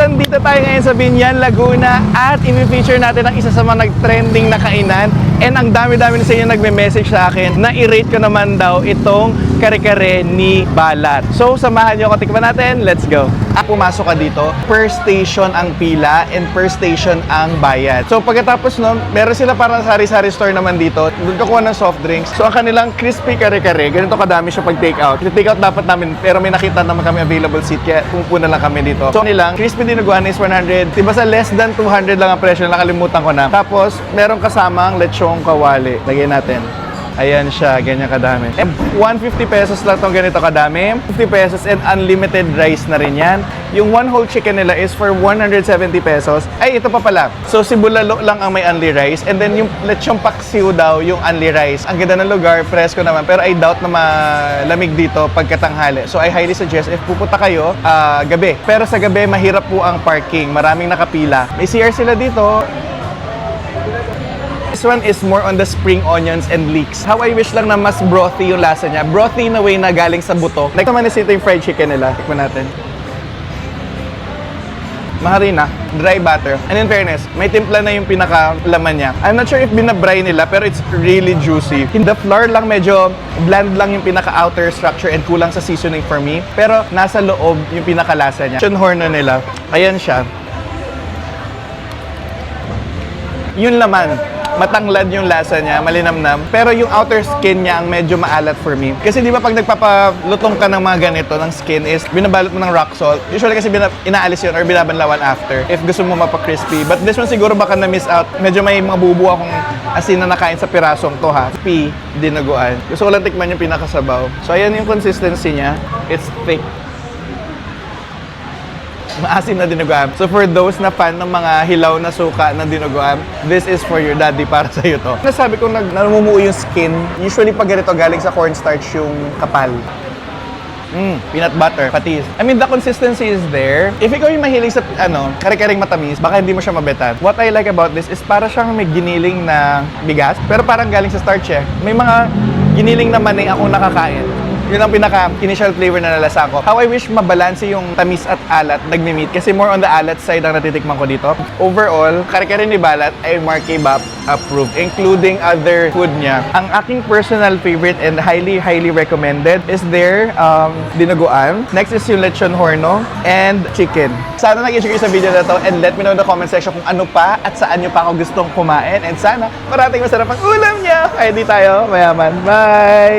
nandito tayo ngayon sa Biñan, Laguna at i-feature natin ang isa sa mga nag-trending na kainan. And ang dami-dami na sa inyo nagme-message sa akin na i-rate ko naman daw itong kare-kare ni Balat. So, samahan nyo ako, tikman natin. Let's go! Pumasok ka dito, per station ang pila and per station ang bayad. So, pagkatapos nun, meron sila parang sari-sari store naman dito. Doon ka kuha ng soft drinks. So, ang kanilang crispy kare-kare, ganito kadami siya pag take out. Take out dapat namin, pero may nakita naman kami available seat, kaya pumupuna lang kami dito. So, nilang crispy dinuguan is 100. Diba sa less than 200 lang ang presyo, nakalimutan ko na. Tapos, meron kasamang lechong kawali. Lagyan natin. Ayan siya, ganyan kadami. And 150 pesos lang itong ganito kadami. 50 pesos and unlimited rice na rin yan. Yung one whole chicken nila is for 170 pesos. Ay, ito pa pala. So, si Bulalo lang ang may only rice. And then yung lechong paksiw daw, yung only rice. Ang ganda ng lugar, presko naman. Pero I doubt na malamig dito pagkatanghali. So, I highly suggest if pupunta kayo, gabi. Pero sa gabi, mahirap po ang parking. Maraming nakapila. May CR sila dito. This one is more on the spring onions and leeks. How I wish lang na mas brothy yung lasa niya. Brothy in a way na galing sa buto. Like naman is ito yung fried chicken nila. Tikman natin. Maharina, dry butter. And in fairness, may timpla na yung pinaka-laman niya. I'm not sure if binabray nila, pero it's really juicy. In the flour lang, medyo bland lang yung pinaka-outer structure and kulang sa seasoning for me. Pero nasa loob yung pinaka-lasa niya. Chonhorno nila. Ayan siya. Yung laman. Matanglad yung lasa niya, malinamnam. Pero yung outer skin niya ang medyo maalat for me. Kasi di ba pag nagpapalutong ka ng mga ganito, ng skin is binabalot mo ng rock salt. Usually kasi inaalis yun or binabanlawan after if gusto mo mapa-crispy. But this one siguro baka na-miss out. Medyo may mga bubuo akong asin na nakain sa pirasong to ha. Crispy, dinaguan. Gusto ko lang tikman yung pinakasabaw. So ayan yung consistency niya. It's thick. Maasim na dinuguan. So for those na fan ng mga hilaw na suka na dinuguan, this is for your daddy, para sa iyo to. Nasabi ko namumuo yung skin. Usually pag ganito galing sa cornstarch yung kapal. Peanut butter, patis. I mean, the consistency is there. If ikaw yung mahilig sa, kare-kareng matamis, baka hindi mo siya mabetan. What I like about this is para siyang may giniling na bigas, pero parang galing sa starch eh. May mga giniling na mani akong nakakain. Yun ang pinaka-initial flavor na nalasa ko. How I wish mabalanse yung tamis at alat nagmi-meet kasi more on the alat side ang natitikman ko dito. Overall, kare-kare ni Balat ay Mark Kebab approved, including other food niya. Ang aking personal favorite and highly recommended is their dinuguan. Next is yung lechon horno and chicken. Sana nag-enjoy kayo sa video na to and let me know in the comment section kung ano pa at saan nyo pa ako gustong kumain. And sana parating masarap ang ulam niya. Kaya di tayo mayaman. Bye!